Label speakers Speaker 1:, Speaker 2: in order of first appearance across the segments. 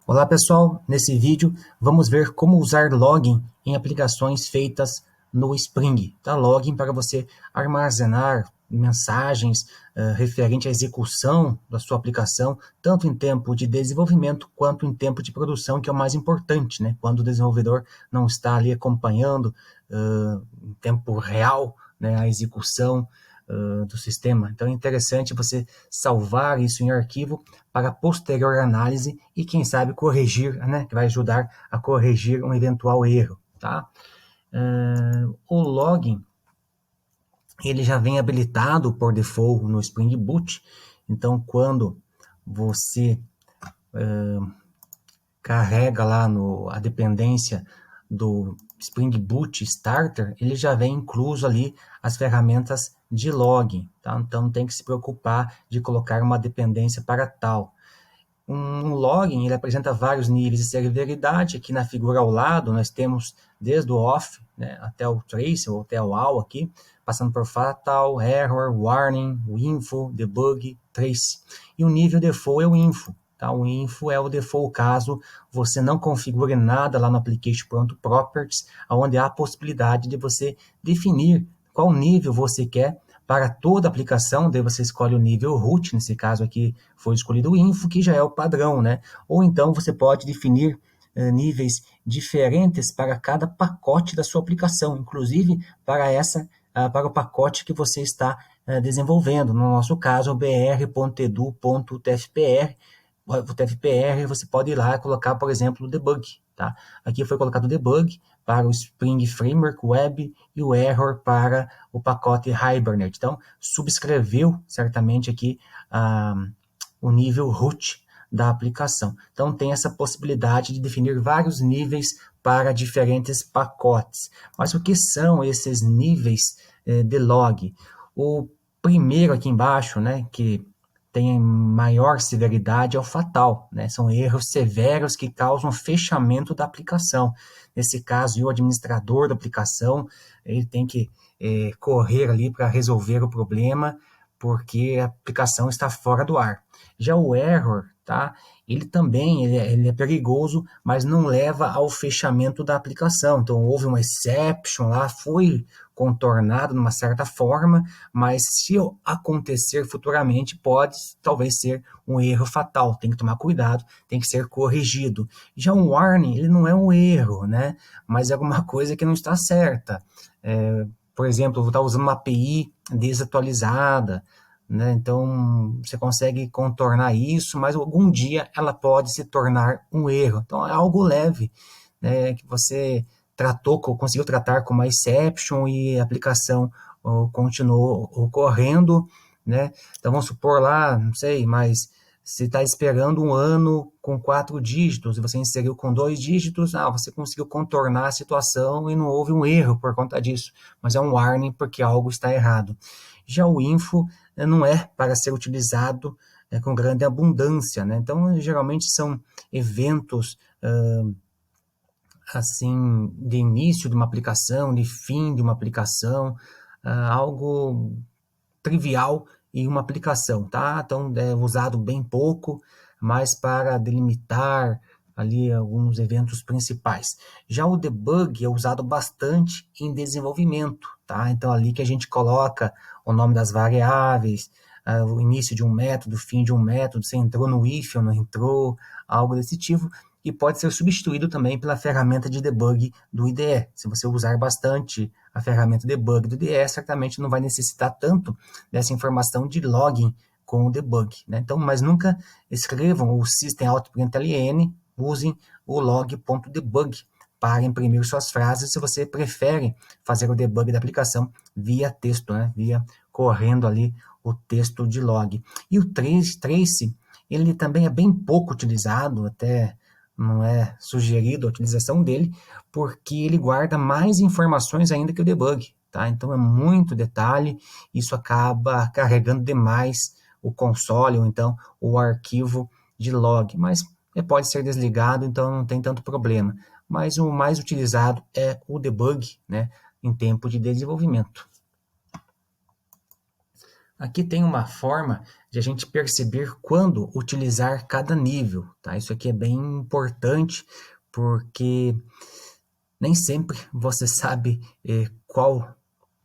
Speaker 1: Olá pessoal, nesse vídeo vamos ver como usar login em aplicações feitas no Spring. Tá? Login para você armazenar mensagens referente à execução da sua aplicação, tanto em tempo de desenvolvimento quanto em tempo de produção, que é o mais importante, né? Quando o desenvolvedor não está ali acompanhando em tempo real, né, a execução do sistema. Então é interessante você salvar isso em arquivo para posterior análise e, quem sabe, corrigir, né, que vai ajudar a corrigir um eventual erro. Tá? O login ele já vem habilitado por default no Spring Boot, então quando você carrega lá a dependência do Spring Boot Starter, ele já vem incluso ali as ferramentas de login, tá? Então não tem que se preocupar de colocar uma dependência para tal. Um login ele apresenta vários níveis de severidade. Aqui na figura ao lado nós temos desde o off, né, até o trace ou até o all aqui, passando por fatal, error, warning, o info, debug, trace. E o nível default é o info. Tá? O info é o default caso você não configure nada lá no application.properties, onde há a possibilidade de você definir qual nível você quer para toda aplicação. Daí você escolhe o nível root, nesse caso aqui foi escolhido o info, que já é o padrão, né? Ou então você pode definir níveis diferentes para cada pacote da sua aplicação, inclusive para o pacote que você está desenvolvendo. No nosso caso, o br.edu.tfpr. O TFPR você pode ir lá e colocar, por exemplo, o debug. Tá? Aqui foi colocado o debug para o Spring Framework Web e o error para o pacote Hibernate. Então, subscreveu certamente aqui o nível root da aplicação. Então, tem essa possibilidade de definir vários níveis para diferentes pacotes. Mas o que são esses níveis de log? O primeiro aqui embaixo, né, que tem maior severidade é o fatal, né? São erros severos que causam fechamento da aplicação. Nesse caso, o administrador da aplicação ele tem que correr ali para resolver o problema, porque a aplicação está fora do ar. Já o error, tá? Ele também ele é perigoso, mas não leva ao fechamento da aplicação. Então, houve uma exception lá, foi contornado de uma certa forma, mas se acontecer futuramente, pode talvez ser um erro fatal. Tem que tomar cuidado, tem que ser corrigido. Já um warning, ele não é um erro, né? Mas é alguma coisa que não está certa. Por exemplo, está usando uma API desatualizada, né? Então, você consegue contornar isso, mas algum dia ela pode se tornar um erro. Então, é algo leve, né, que você conseguiu tratar com uma exception e a aplicação continuou ocorrendo, né? Então, vamos supor lá, não sei, mas se está esperando um ano com 4 dígitos e você inseriu com 2 dígitos, você conseguiu contornar a situação e não houve um erro por conta disso, mas é um warning porque algo está errado. Já o info não é para ser utilizado com grande abundância, né? Então, geralmente são eventos assim de início de uma aplicação, de fim de uma aplicação, algo trivial em uma aplicação, tá? Então é usado bem pouco, mas para delimitar ali alguns eventos principais. Já o debug é usado bastante em desenvolvimento, tá? Então ali que a gente coloca o nome das variáveis, o início de um método, o fim de um método, se entrou no if ou não entrou, algo desse tipo, e pode ser substituído também pela ferramenta de debug do IDE. Se você usar bastante a ferramenta debug do IDE, certamente não vai necessitar tanto dessa informação de login com o debug, né? Então, mas nunca escrevam o system.out.println, usem o log.debug para imprimir suas frases se você prefere fazer o debug da aplicação via texto, né? Via correndo ali o texto de log. E o trace, ele também é bem pouco utilizado, até não é sugerido a utilização dele, porque ele guarda mais informações ainda que o debug, tá? Então é muito detalhe, isso acaba carregando demais o console ou então o arquivo de log, mas pode ser desligado, então não tem tanto problema. Mas o mais utilizado é o debug, né, em tempo de desenvolvimento. Aqui tem uma forma de a gente perceber quando utilizar cada nível, tá? Isso aqui é bem importante, porque nem sempre você sabe qual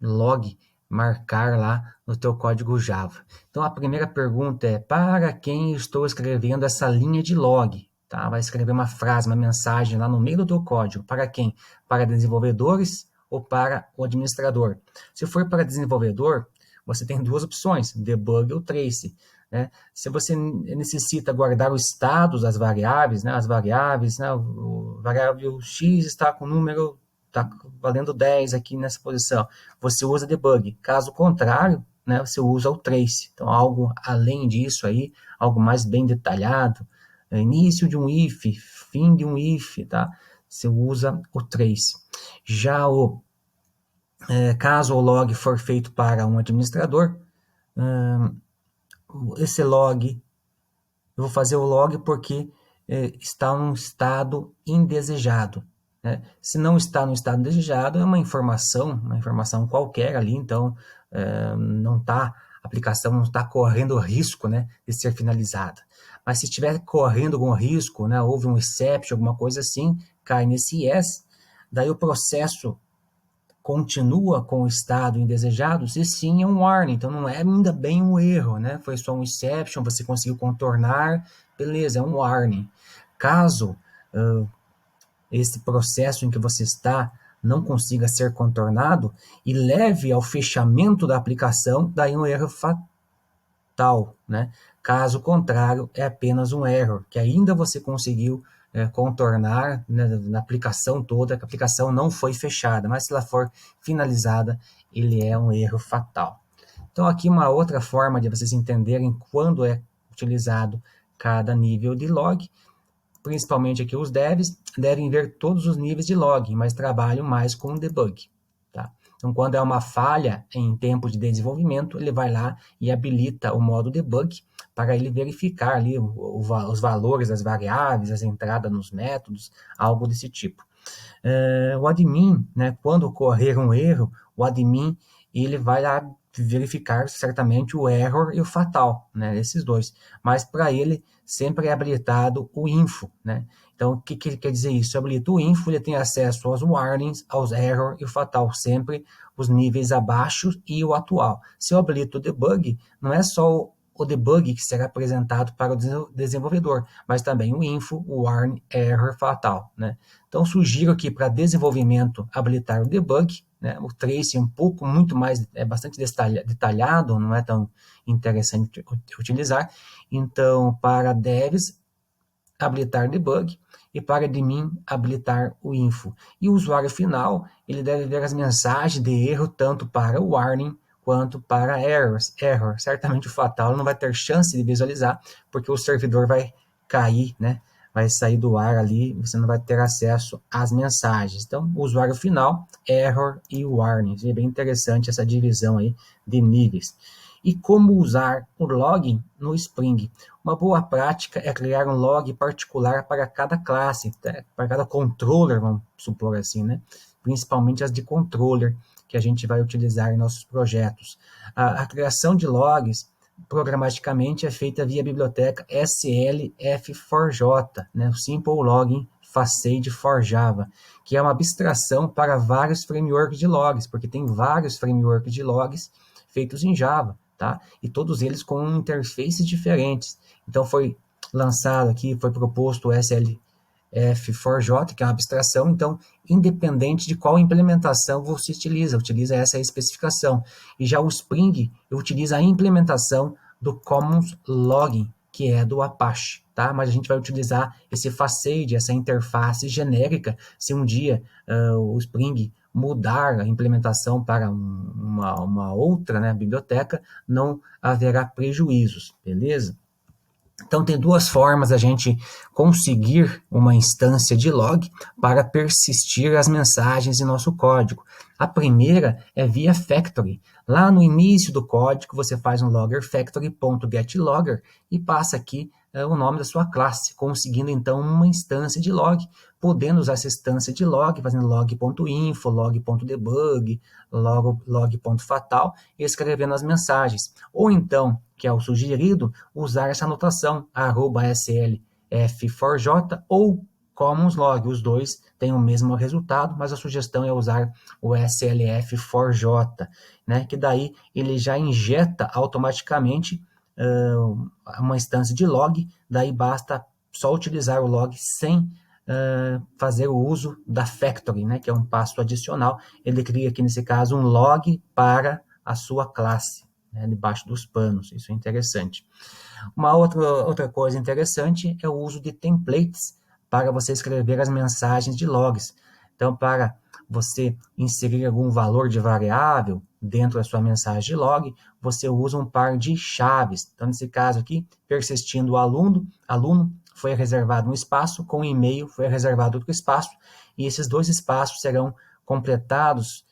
Speaker 1: log marcar lá no teu código Java. Então a primeira pergunta é: para quem estou escrevendo essa linha de log? Tá? Vai escrever uma frase, uma mensagem lá no meio do teu código. Para quem? Para desenvolvedores ou para o administrador? Se for para desenvolvedor, você tem duas opções: debug ou trace. Né? Se você necessita guardar o status das variáveis, né? As variáveis, né? O variável x está com o número, está valendo 10 aqui nessa posição, você usa debug. Caso contrário, né, você usa o trace. Então, algo além disso aí, algo mais bem detalhado, início de um if, fim de um if, tá? Você usa o trace. Já caso o log for feito para um administrador, esse log, eu vou fazer o log porque está num estado indesejado. Né? Se não está no estado desejado, é uma informação qualquer ali, então não tá, a aplicação não está correndo risco, né, de ser finalizada. Mas se estiver correndo algum risco, né, houve um exception, alguma coisa assim, cai nesse yes, daí o processo continua com o estado indesejado, se sim é um warning, então não é ainda bem um erro, né? Foi só um exception, você conseguiu contornar, beleza, é um warning. Caso esse processo em que você está não consiga ser contornado e leve ao fechamento da aplicação, daí um erro fatal, né? Caso contrário, é apenas um error, que ainda você conseguiu contornar, né, na aplicação toda, que a aplicação não foi fechada, mas se ela for finalizada, ele é um erro fatal. Então, aqui uma outra forma de vocês entenderem quando é utilizado cada nível de log, principalmente aqui os devs, devem ver todos os níveis de log, mas trabalham mais com debug. Tá? Então, quando é uma falha em tempo de desenvolvimento, ele vai lá e habilita o modo debug para ele verificar ali os valores das variáveis, as entradas nos métodos, algo desse tipo. O admin, né, quando ocorrer um erro, o admin ele vai lá verificar certamente o error e o fatal, né, esses dois. Mas para ele sempre é habilitado o info, né? Então, o que quer dizer isso? Habilita o info, ele tem acesso aos warnings, aos error e o fatal, sempre os níveis abaixo e o atual. Se eu habilito o debug, não é só o debug que será apresentado para o desenvolvedor, mas também o info, o warning, error, fatal, né? Então, sugiro aqui para desenvolvimento habilitar o debug, né? O trace um pouco, muito mais, é bastante detalhado, não é tão interessante utilizar. Então, para devs, habilitar debug e para admin, habilitar o info. E o usuário final, ele deve ver as mensagens de erro tanto para o warning quanto para error. Certamente o fatal não vai ter chance de visualizar, porque o servidor vai cair, né? Vai sair do ar ali, você não vai ter acesso às mensagens. Então, o usuário final, error e warning. É bem interessante essa divisão aí de níveis. E como usar o login no Spring? Uma boa prática é criar um log particular para cada classe, para cada controller, vamos supor assim, né? Principalmente as de controller, que a gente vai utilizar em nossos projetos. A criação de logs programaticamente é feita via biblioteca slf4j, né? O Simple Login Facade for Java, que é uma abstração para vários frameworks de logs, porque tem vários frameworks de logs feitos em Java, tá? E todos eles com interfaces diferentes. Então foi lançado aqui, foi proposto o SLF4J, que é uma abstração, então, independente de qual implementação você utiliza essa especificação. E já o Spring utiliza a implementação do Commons Login, que é do Apache, tá? Mas a gente vai utilizar esse facade, essa interface genérica, se um dia o Spring mudar a implementação para uma outra, né, biblioteca, não haverá prejuízos, beleza? Então, tem duas formas a gente conseguir uma instância de log para persistir as mensagens em nosso código. A primeira é via factory. Lá no início do código, você faz um logger factory.getLogger e passa aqui o nome da sua classe, conseguindo então uma instância de log, podendo usar essa instância de log, fazendo log.info, log.debug, log.fatal, e escrevendo as mensagens. Ou então, que é o sugerido, usar essa anotação, @slf4j ou commons log. Os dois têm o mesmo resultado, mas a sugestão é usar o slf4j, né? Que daí ele já injeta automaticamente uma instância de log, daí basta só utilizar o log sem fazer o uso da factory, né, que é um passo adicional. Ele cria aqui, nesse caso, um log para a sua classe, né, debaixo dos panos. Isso é interessante. Uma outra coisa interessante é o uso de templates para você escrever as mensagens de logs. Então, para você inserir algum valor de variável dentro da sua mensagem de log, você usa um par de chaves. Então, nesse caso aqui, persistindo o aluno foi reservado um espaço, com o e-mail foi reservado outro espaço, e esses dois espaços serão completados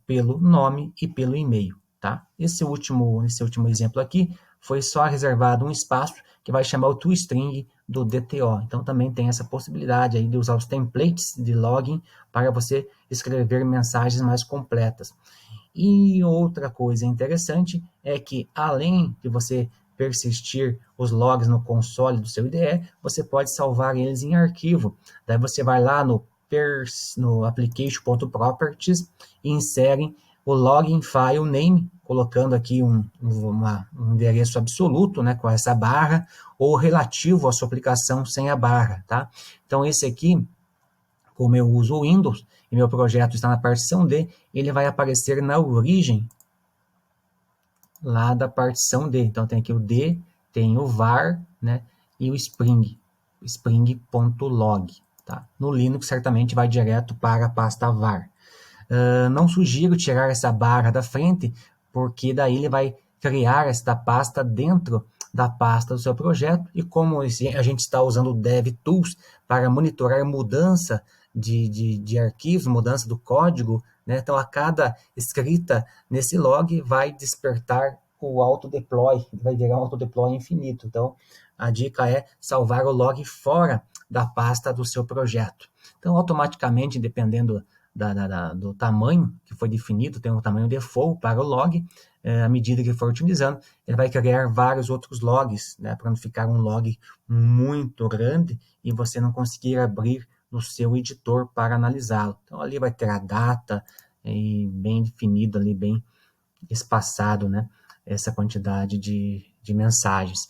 Speaker 1: pelo nome e pelo e-mail. Tá? Esse último exemplo aqui foi só reservado um espaço que vai chamar o toString do DTO. Então, também tem essa possibilidade aí de usar os templates de login para você escrever mensagens mais completas. E outra coisa interessante é que, além de você persistir os logs no console do seu IDE, você pode salvar eles em arquivo. Daí você vai lá no application.properties e insere o login file name, colocando aqui um endereço absoluto, né, com essa barra, ou relativo à sua aplicação sem a barra, tá? Então, esse aqui, como eu uso o Windows e meu projeto está na partição D, ele vai aparecer na origem lá da partição D. Então, tem aqui o D, tem o var, né, e o spring.log. Tá? No Linux, certamente vai direto para a pasta var. Não sugiro tirar essa barra da frente, porque daí ele vai criar esta pasta dentro da pasta do seu projeto, e como a gente está usando o DevTools para monitorar mudança de arquivos, mudança do código, né? Então, a cada escrita nesse log vai despertar o autodeploy, vai virar um autodeploy infinito. Então, a dica é salvar o log fora da pasta do seu projeto. Então, automaticamente, dependendo do tamanho que foi definido, tem um tamanho default para o log, à medida que for utilizando, ele vai criar vários outros logs, né, para não ficar um log muito grande e você não conseguir abrir no seu editor para analisá-lo. Então, ali vai ter a data e bem definido, ali, bem espaçado, né, essa quantidade de mensagens.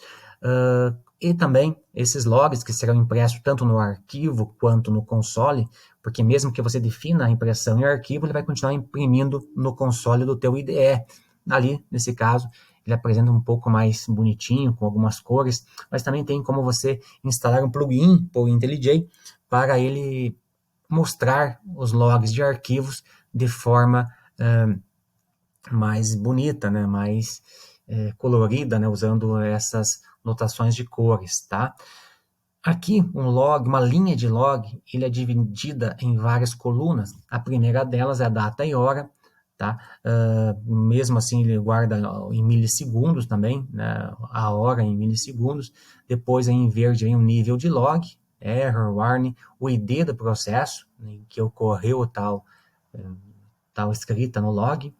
Speaker 1: E também esses logs que serão impressos tanto no arquivo quanto no console, porque mesmo que você defina a impressão em arquivo, ele vai continuar imprimindo no console do teu IDE. Ali, nesse caso, ele apresenta um pouco mais bonitinho, com algumas cores, mas também tem como você instalar um plugin por IntelliJ para ele mostrar os logs de arquivos de forma mais bonita, né, mais colorida, né, usando essas notações de cores, tá? Aqui, um log, uma linha de log, ele é dividida em várias colunas. A primeira delas é a data e hora, tá? Mesmo assim, ele guarda em milissegundos também, né? A hora em milissegundos. Depois, em verde, vem o nível de log, error, warning, o ID do processo, em que ocorreu tal escrita no log,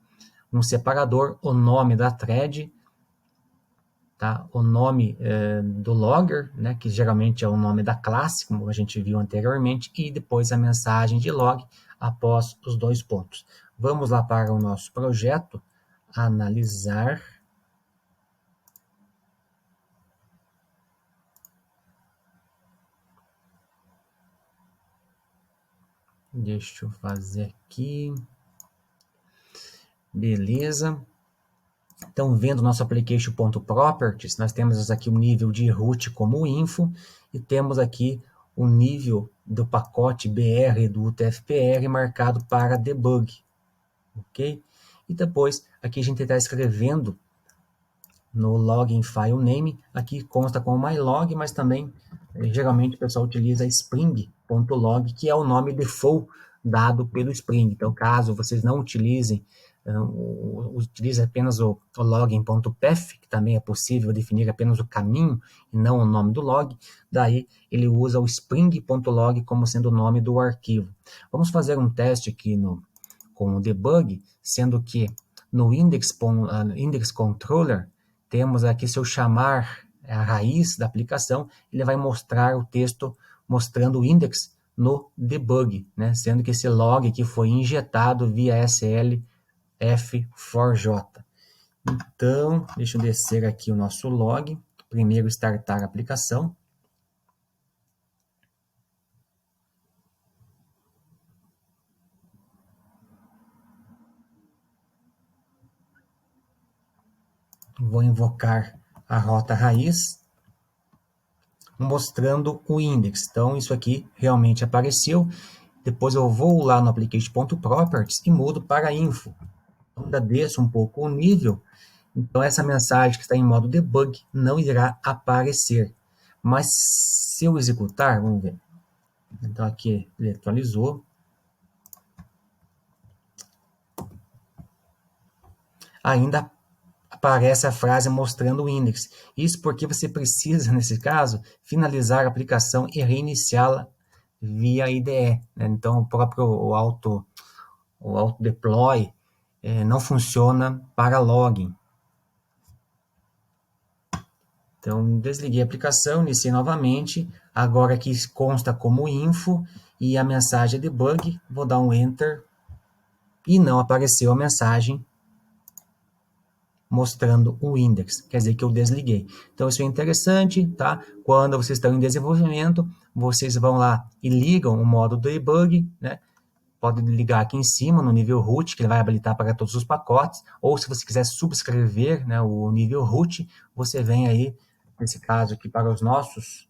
Speaker 1: um separador, o nome da thread, tá? O nome do logger, né, que geralmente é o nome da classe, como a gente viu anteriormente, e depois a mensagem de log após os dois pontos. Vamos lá para o nosso projeto, analisar. Deixa eu fazer aqui. Beleza. Então, vendo nosso application.properties, nós temos aqui o nível de root como info e temos aqui o nível do pacote BR do UTF-PR marcado para debug, ok? E depois, aqui a gente está escrevendo no login file name, aqui consta como mylog, mas também, geralmente, o pessoal utiliza spring.log, que é o nome default dado pelo Spring. Então, caso vocês não utilizem utiliza apenas o login.path, que também é possível definir apenas o caminho e não o nome do log, daí ele usa o spring.log como sendo o nome do arquivo. Vamos fazer um teste aqui com o debug, sendo que no index controller, temos aqui, se eu chamar a raiz da aplicação, ele vai mostrar o texto mostrando o index no debug, né? Sendo que esse log aqui foi injetado via SL F4J. Então, deixa eu descer aqui o nosso log. Primeiro, startar a aplicação. Vou invocar a rota raiz, mostrando o index. Então, isso aqui realmente apareceu. Depois eu vou lá no application.properties e mudo para info. Então, ainda desço um pouco o nível. Então, essa mensagem que está em modo debug não irá aparecer. Mas se eu executar, vamos ver. Então, aqui ele atualizou. Ainda aparece a frase mostrando o index. Isso porque você precisa, nesse caso, finalizar a aplicação e reiniciá-la via IDE. Né? Então, o próprio auto deploy não funciona para login. Então, desliguei a aplicação, iniciei novamente. Agora aqui consta como info e a mensagem é debug. Vou dar um enter e não apareceu a mensagem mostrando o index, quer dizer que eu desliguei. Então, isso é interessante, tá? Quando vocês estão em desenvolvimento, vocês vão lá e ligam o modo debug, né? Pode ligar aqui em cima no nível root, que ele vai habilitar para todos os pacotes, ou se você quiser subscrever, né, o nível root, você vem aí, nesse caso aqui, para os nossos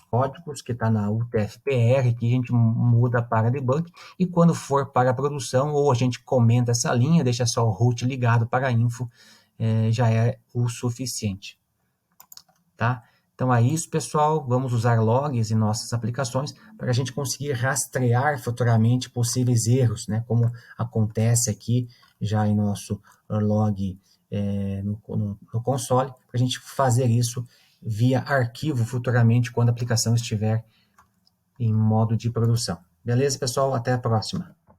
Speaker 1: códigos, que está na UTF-PR, que a gente muda para debug, e quando for para a produção, ou a gente comenta essa linha, deixa só o root ligado para a info, já é o suficiente. Tá? Então é isso, pessoal. Vamos usar logs em nossas aplicações para a gente conseguir rastrear futuramente possíveis erros, né? Como acontece aqui já em nosso log no console, para a gente fazer isso via arquivo futuramente quando a aplicação estiver em modo de produção. Beleza, pessoal? Até a próxima.